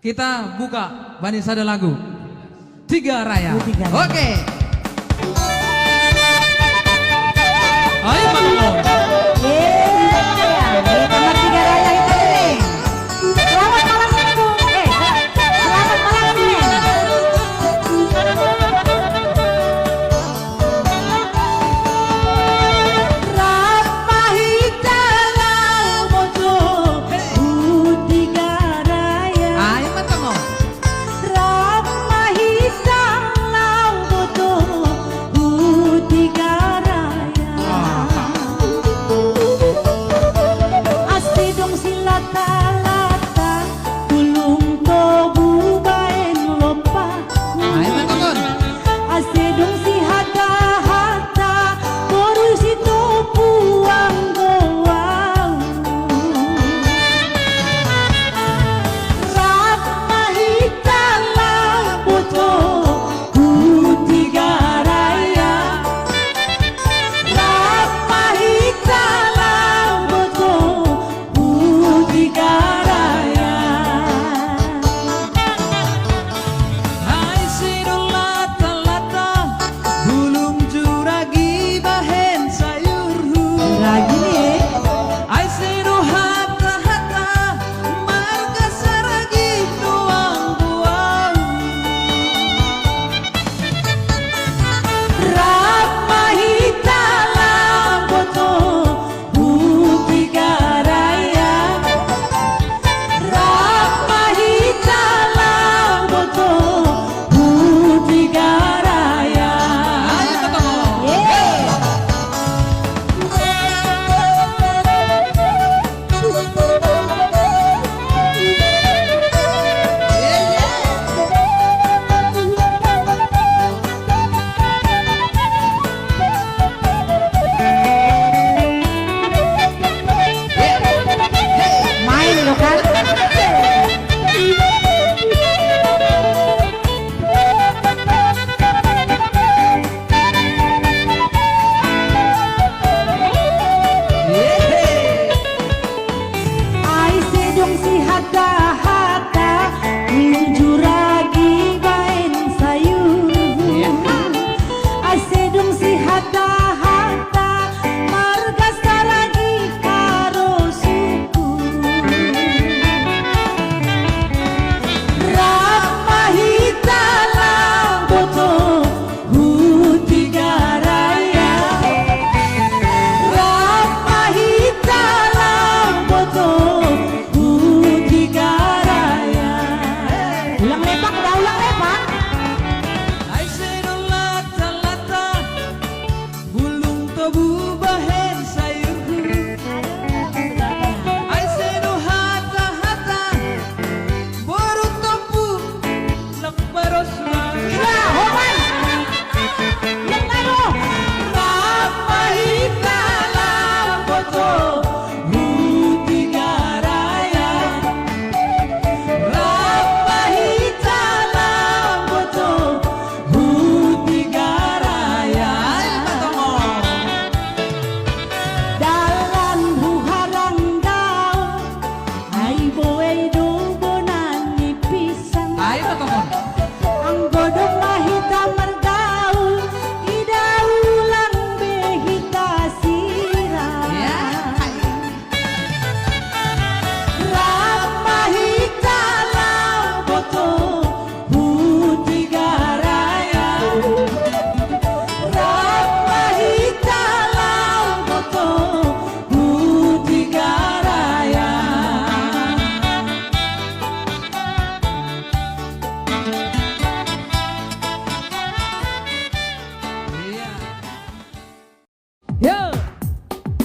Kita buka Vanessa ada lagu Tiga Raya. Oke. Ayo Manolo. Kamar Tiga Raya itu nih. Selamat malam Minggu. Selamat malam Senin.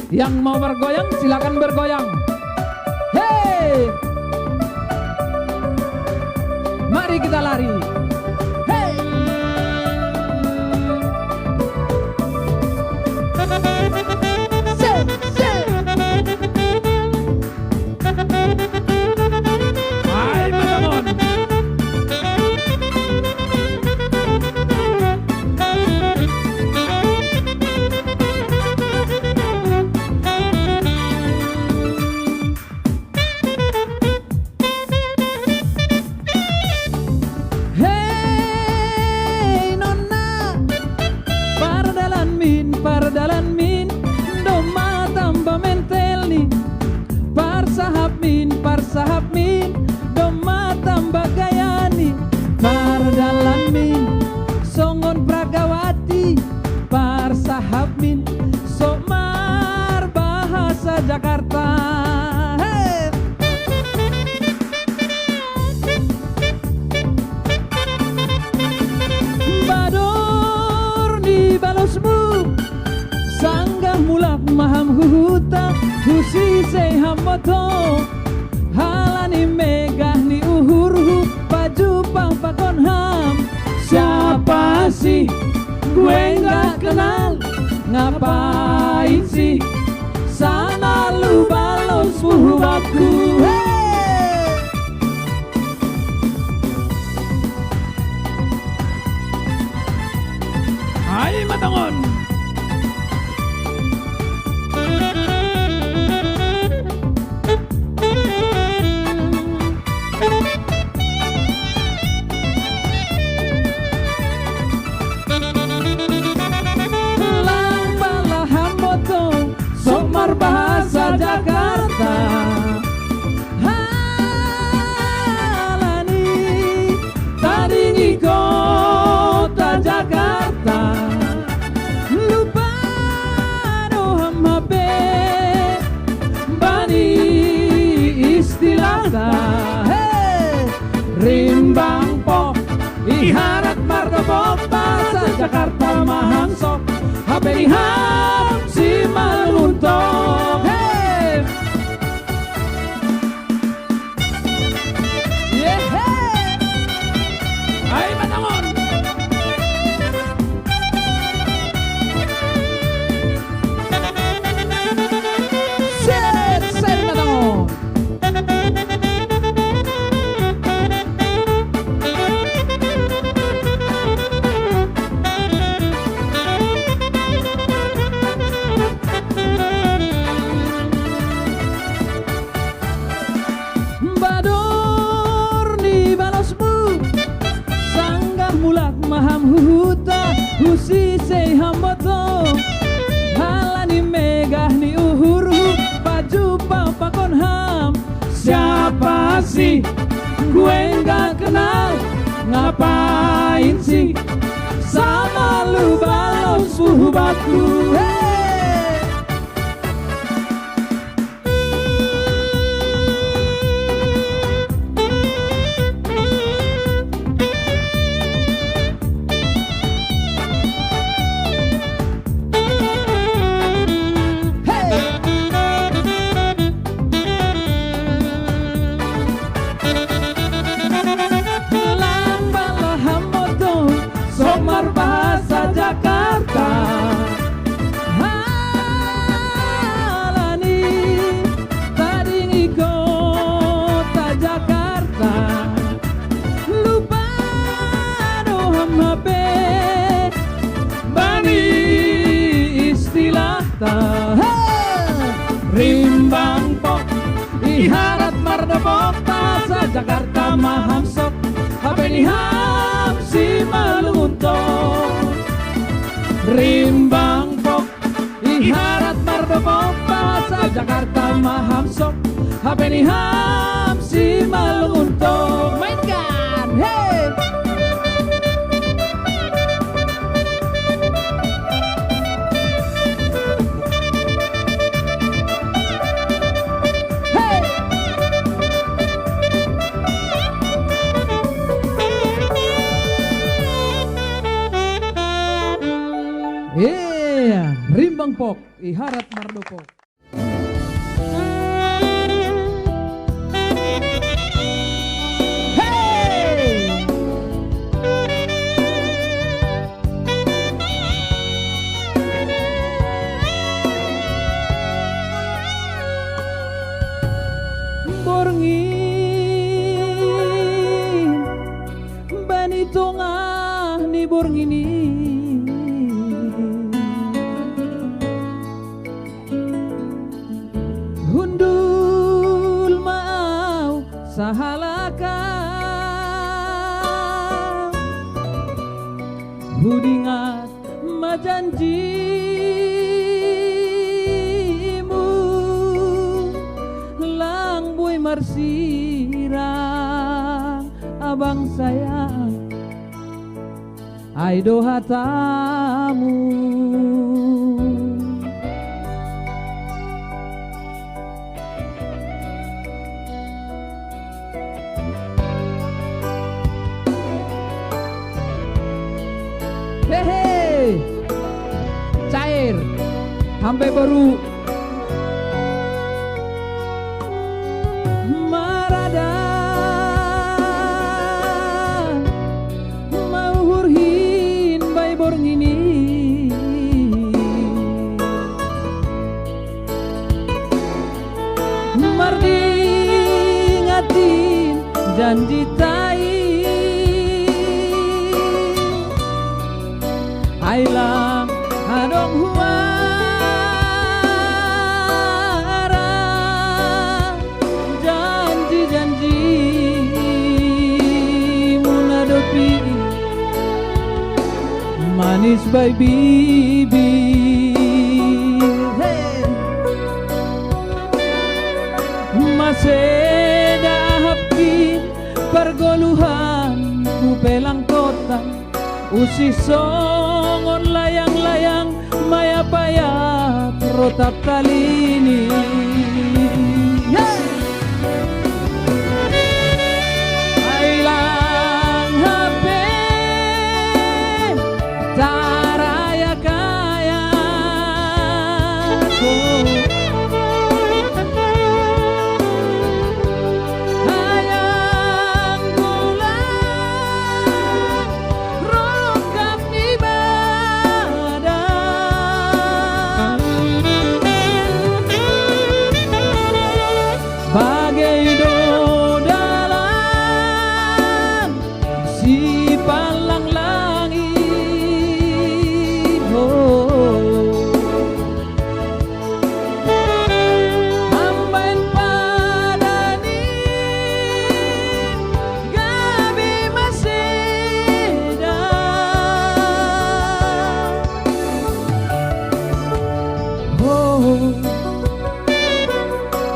Yang mau bergoyang silakan bergoyang. Hey, mari kita lari. Hey, hai teman-teman. maham huhuta husise hamoto halani megah ni uhurhu baju pakon ham. Siapa sih gue nggak kenal, ngapain sih sana lu balos buatku. Hai matangon. Bahasa Jakarta halani tadi kota Jakarta lupa doham habe bani istilahta rimbang po iharat mardopo bahasa Jakarta maham sok habe iham si maluntok. Maham huhuta husise hamoto halani megah ni uhurhu baju pakon ham. Siapa sih gue nggak kenal, ngapain sih sama lu balos buatku. Bahasa Jakarta halani tadi kota Jakarta lupa doham habe bani istilahta rimbang pok iharat mardepok bahasa Jakarta maham sok habe niham si maluntok. Rimbang pok iharat mardepok bahasa Jakarta maham sok habe niham si maluntok. Mainkan hey. Rimbang pok iharat mardopok. Hey! Borngin bani tongah ni borngini hundul mau sahalaka hudingat majanjimu lang boy marsirang abang sayang ay dohatamu. Hehe, cair, sampai baru janji tai ai lang adong huara janji-janji munadopi manis by bibir hey. Maseda hapki pergoluhan kupelang kota usi songon layang-layang maya payat rotap talini hey. Ailang HP taraya kaya hayang gulang rongkap di badan bagai dodalan si palang langit ambain padanin gabi maseda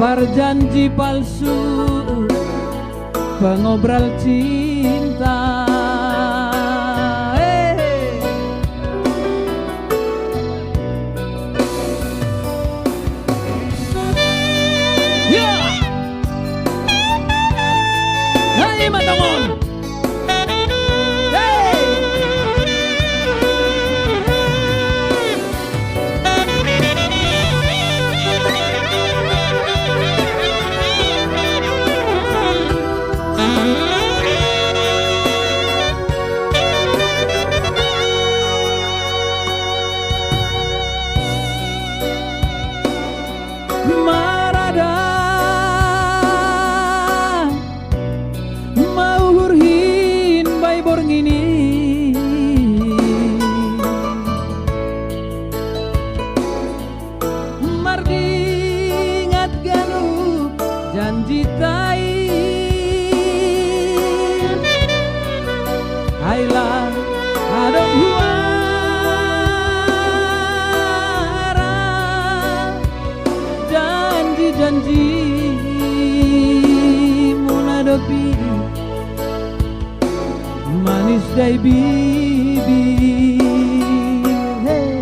perjanji palsu pengobrol cinta Hai matongon marada mau hurhin bay borngini mardingat ganu janji tai ailang adong huara janji munadopi manis dai bibir hey.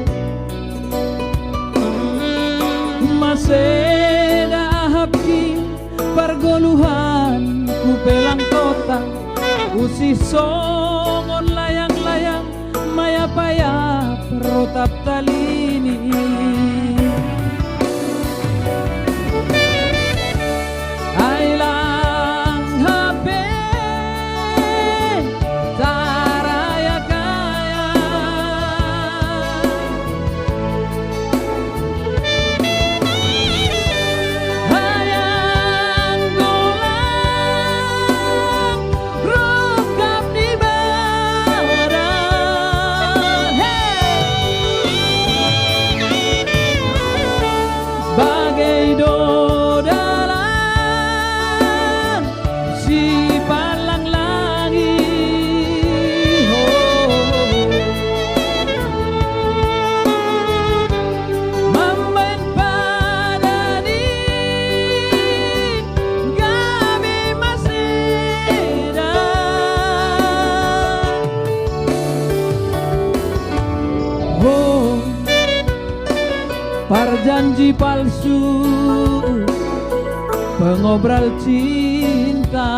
Maseda hapki pergoluhan kupelang kota usi songon layang-layang maya payah rotap talini ailang HP taraya kaya hayang gulang rongkap di badan hey. Bagai dodalan si palang langit mambain padanin gabi maseda perjanji palsu pengobrol cinta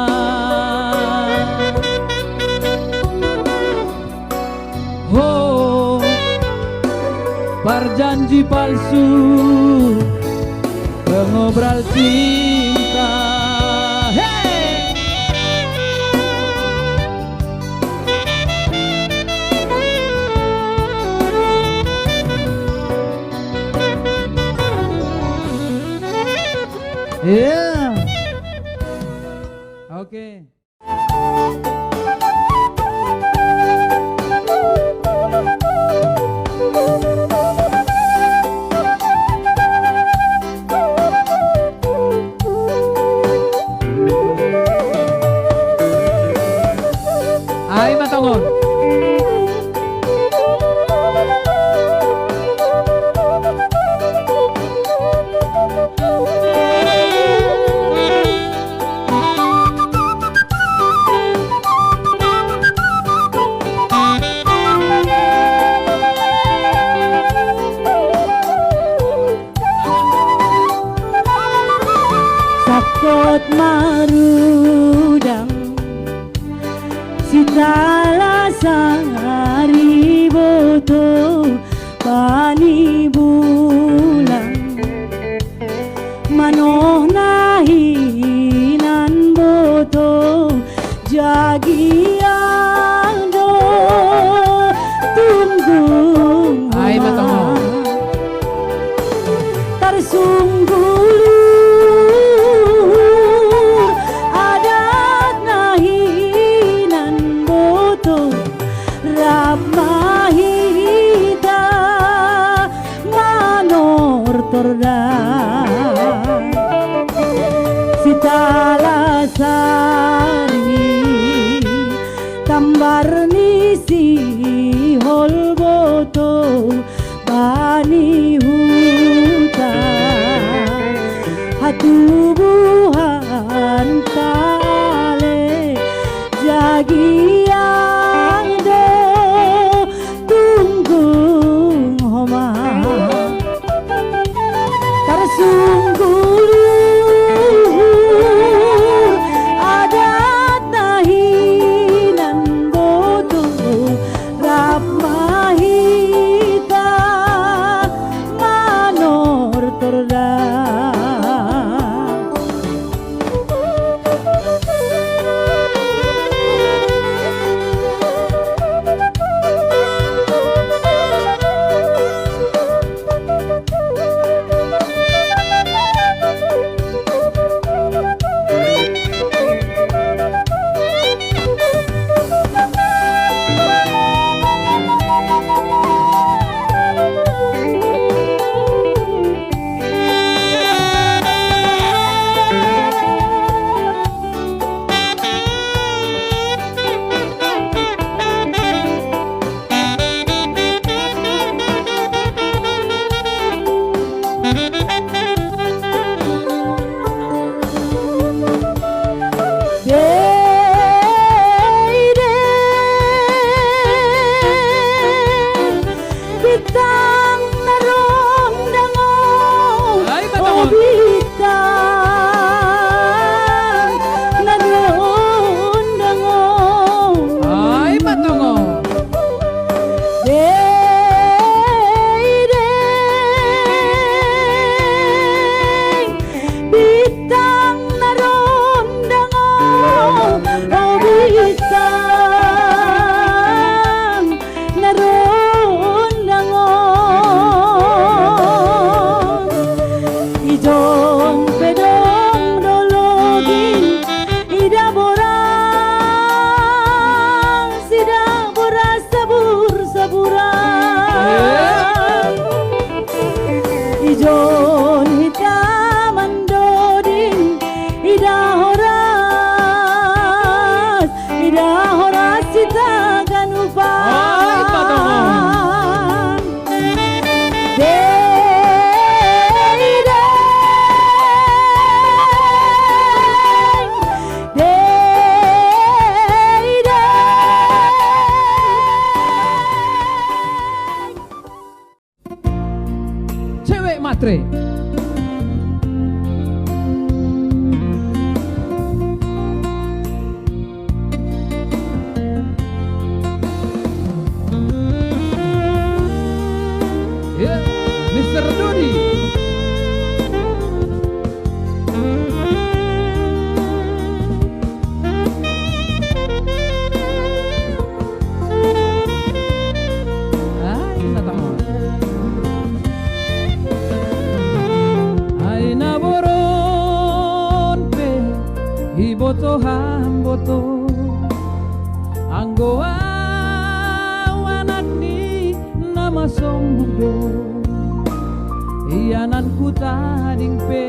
perjanji palsu pengobrol cinta hey. Yeah. Oke. Ay matongon. Sakot marudang Sitala sangari boto Bani bulang Manoh nahinan boto Jagiando tunggung Ay matongon. Tersunggul adat nahinan boto Ramahita manor torda Sitala sari tambar nisi hol boto bani hutan hatubuhan tale jagiang do tunggung homa tersungguh adat nahinan boto Ramahita manor torda do ianan ku tading pe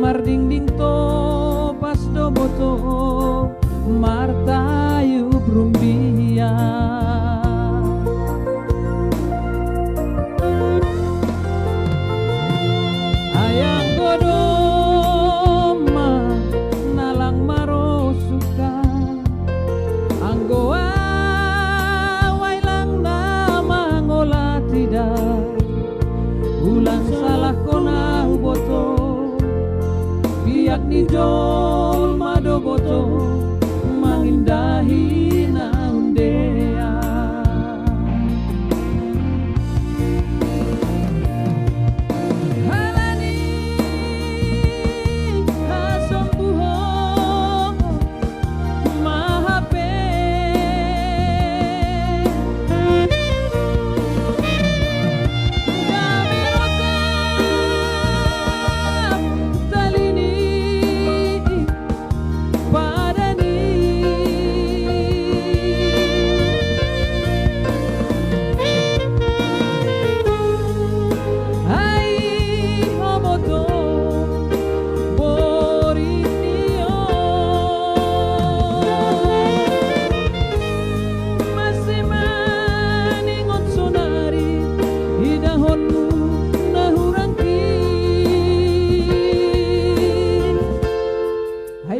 marding ding to pas do boto martayu brumbia ayang godoma nalang maro suka anggoa wailang nama ngola tidak ulang salah kona boto biak ni jol mado boto mangindahi naundea halani hasombuho mahape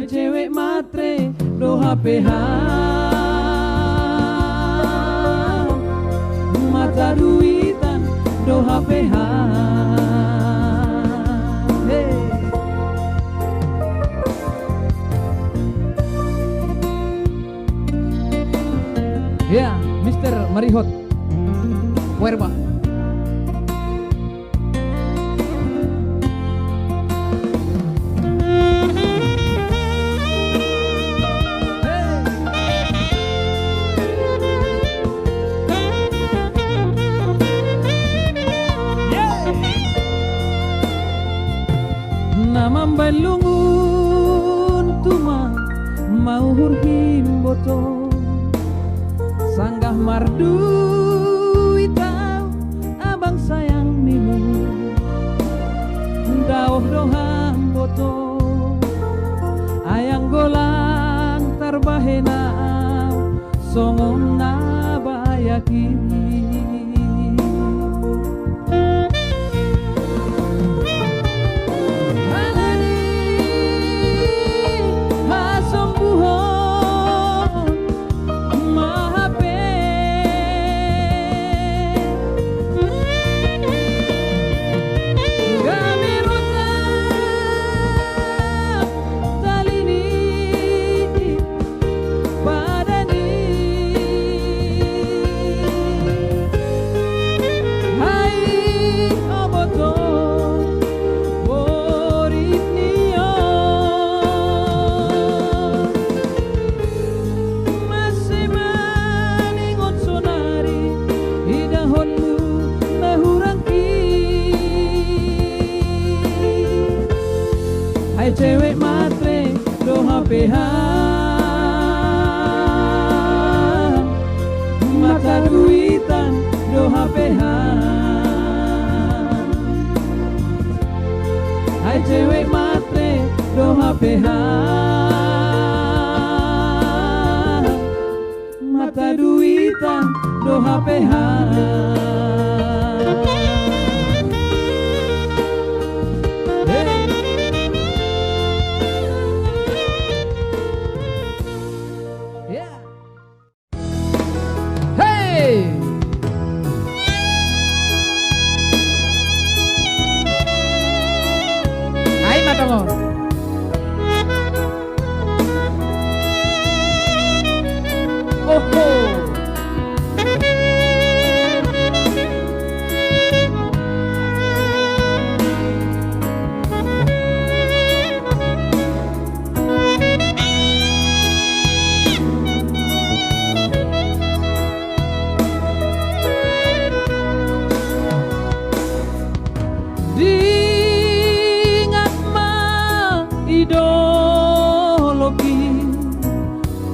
cewek matre do HPH mata duitan do HPH hey. Ya, Mr. Marihot Werba balungun tuma mau hurhim boto sanggah mardu itau abang sayang mimu dauh doham boto ayang golang tarbahena songong nabayaki cewek matre do HPH mata duitan do HPH hai cewek matre do HPH mata duitan do HPH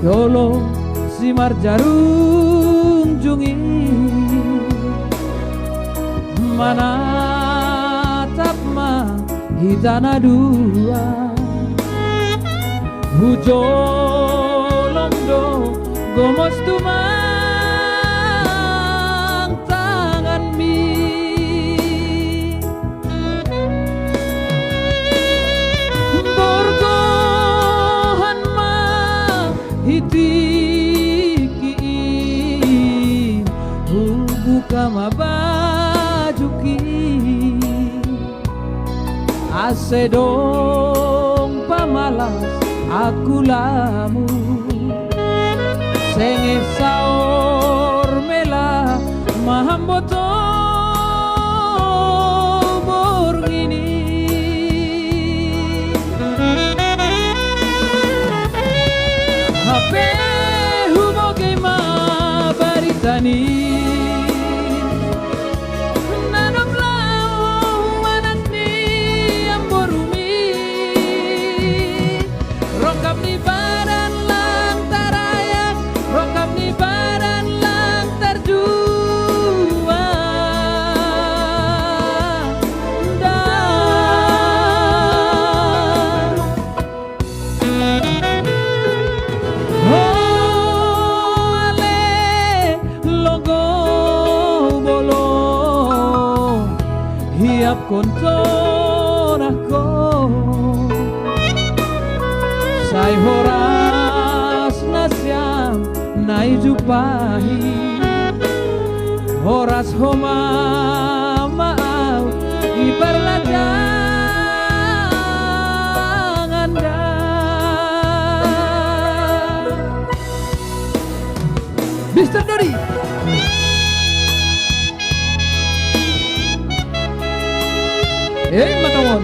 Yolo simar jarum jungi manatap mahitana dua hujo lomdo gomos tumang tangan mi borgohan mahitikiin buka mabajuki asedong pamalas aku lamu senge saor mela mahamboto borgini hape humoge ma baritani hiap konton ako say horas na siyang naijupahi horas homamaaw iparladang anda Mr. Dodi matawon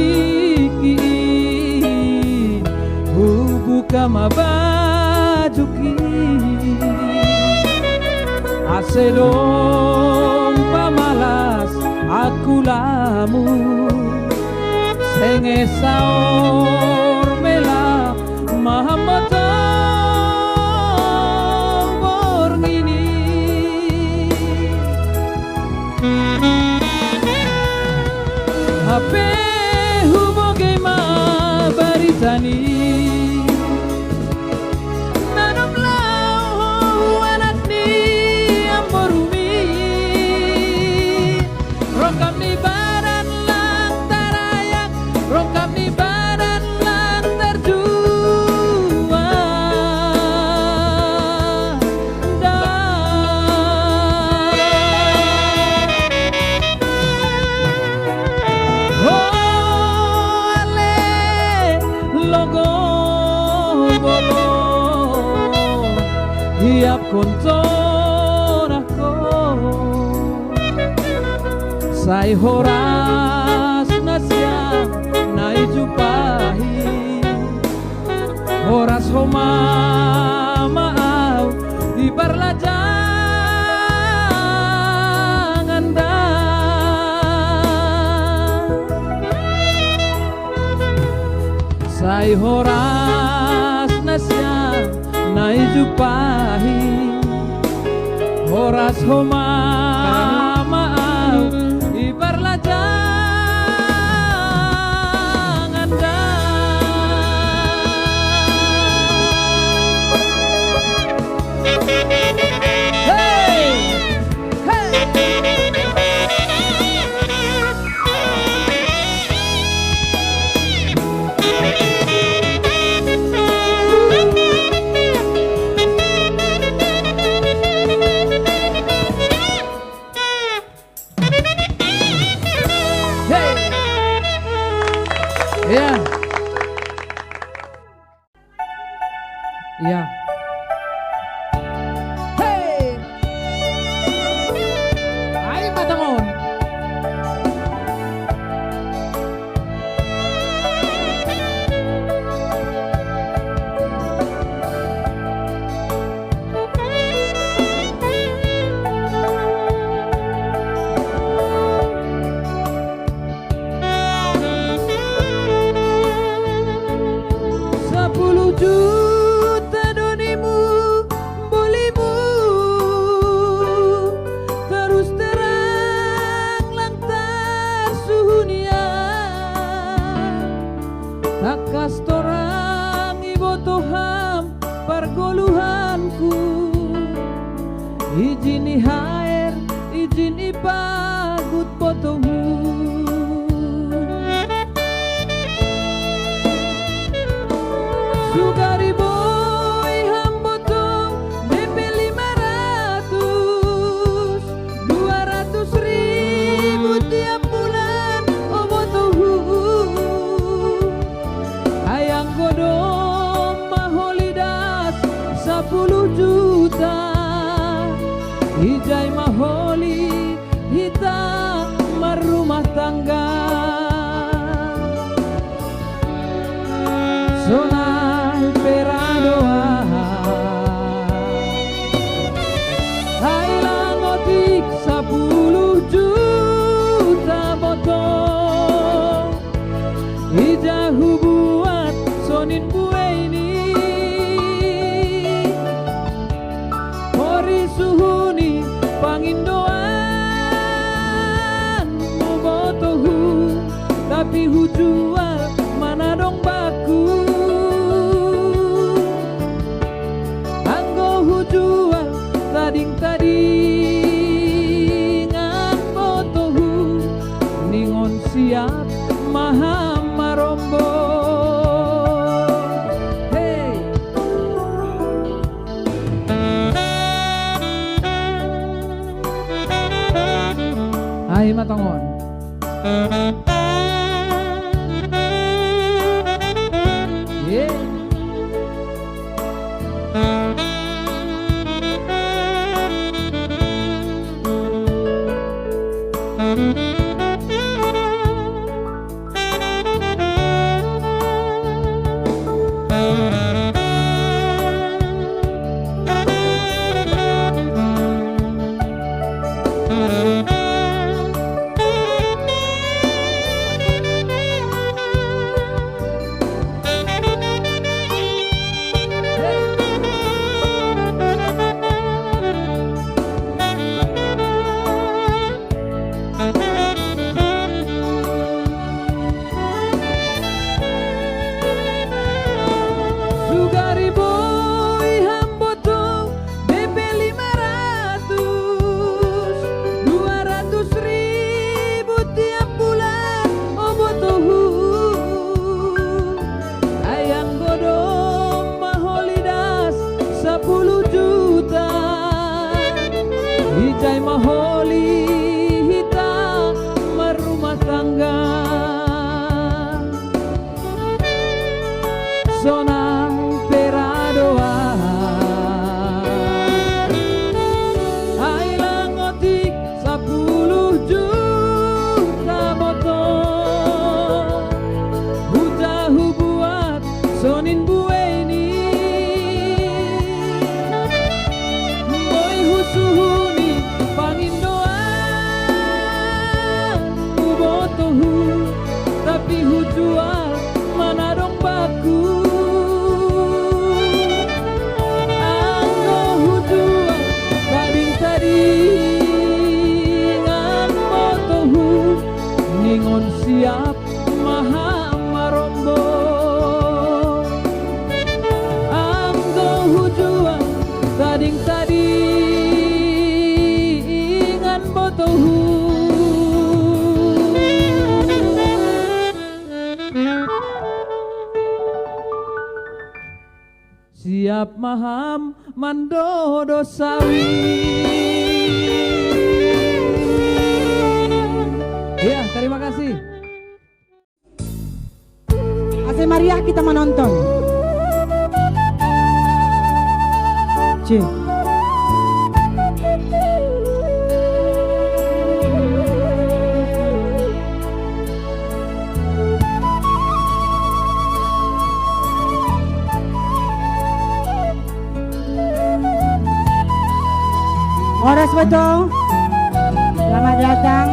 hitiki buka mabajuki asedong pamalas aku lamu senge saor mela mahamboto borgini hape humoge ma baritani nanom lau anak ni amborumi rokam ni badan lang tarayak rokam ni badan lang terjua hiap konton ako say horas na siya naijupahi horas homamaaw iparladang anda say horas na siya naijupahi horas homamaaw iparladang anda hey hey Iya. Iya. Hey. Ayo pergoluhanku. Ijini haer, ijini pagut potomu. Sugari boy hamboto DP 500, 200.000 tiap bulan obotohu. Hayang godom maholidas 10 juta. Ijai maholi hita marumah tangga. Sonai peradoa Hailang otik 10 juta botol. Ijahu buat sonin bue ini. Hori suhuni pangindoan botohu. Tapi hu jual mana dong baku. Jual tading-tadingan botohu. Ningon siap maha marombo. Hey, hai matongon. Yeah. Ijai maholi hita marumah tangga. Sonai peradoa Hailang otik 10 juta botol. Hujahu buat sonin bue ini. Boy husuhuni pangindoan botohu. Tapi hu jual mana dong baku. Anggo hu jual tading-tadingan botohu. Ningon siap maha marombo. Anggo hu jual tading-tadingan botohu. Siap maham mandodo sawi. Ya, terima kasih. Ase Maria kita menonton. C. Horas betul. Selamat datang.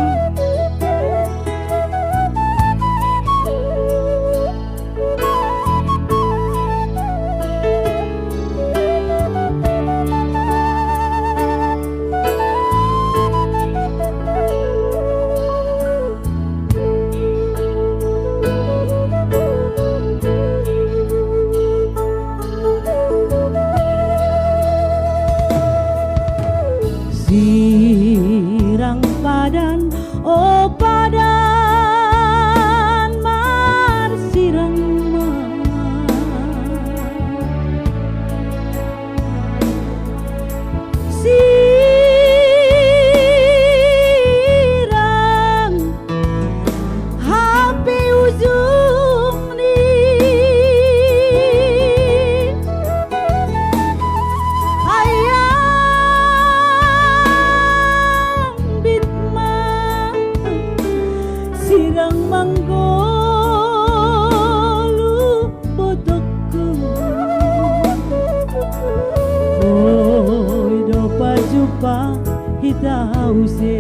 tahu se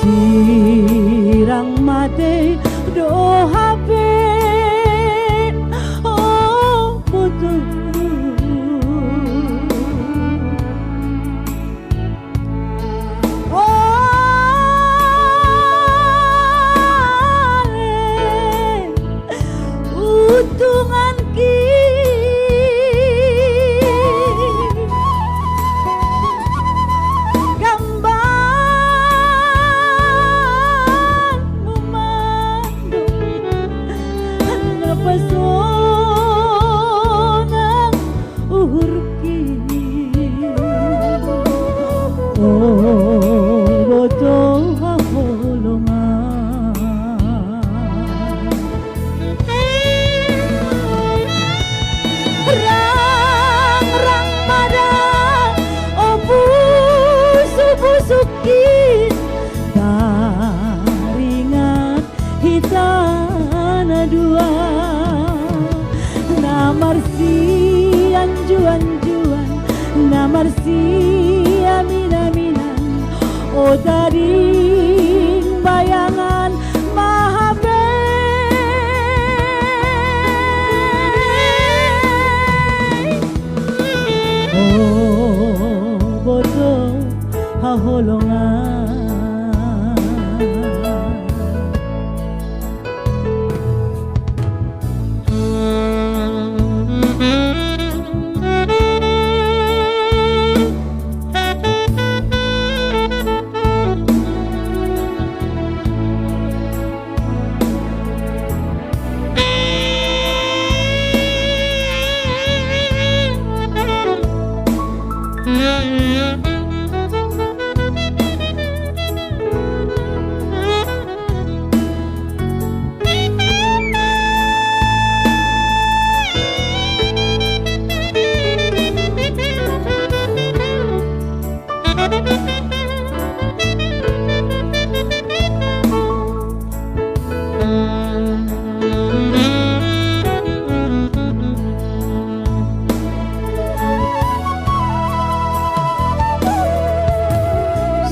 sirang mate do hape oh putu utungan ki gambar memandu napasona uhur ki oh boto haholongan rang mada busukin taringat hitana dua namarsi anjuan namarsi aminan oh daring bayangan mahabe oh boto haholongan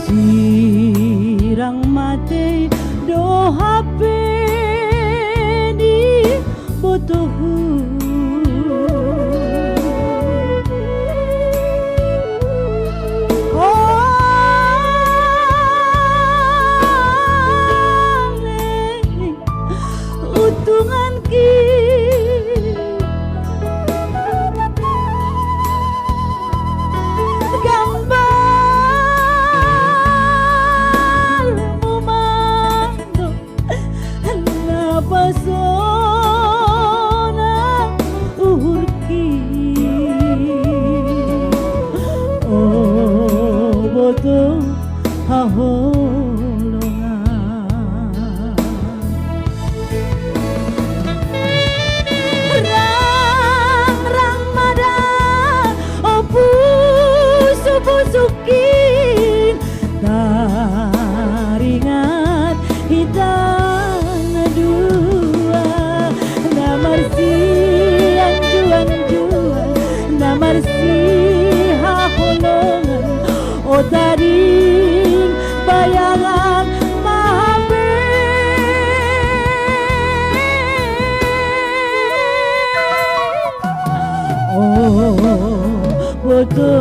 sirang mate do hape ni botohu utungan ki gambar memandu napasona uhur ki oh boto haholongan rang mada oh busukin taringat hitana dua namarsi anjuan namarsi haholongan oh daring bayangan mahabe oh boto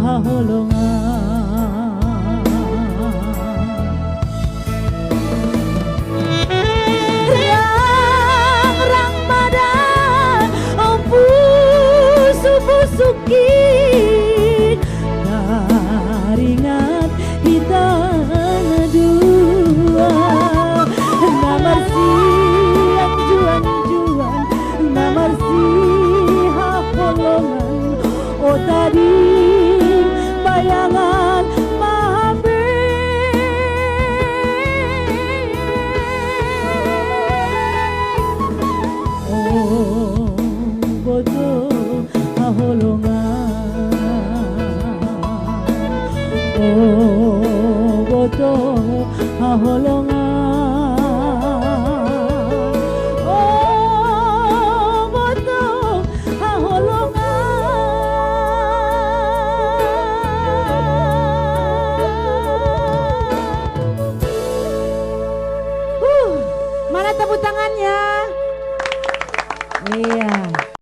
haholongan rang mada oh busukin taringat hitana dua namarsi anjuan namarsi haholongan oh daring bayangan mahabe oh boto haholongan oh boto haholongan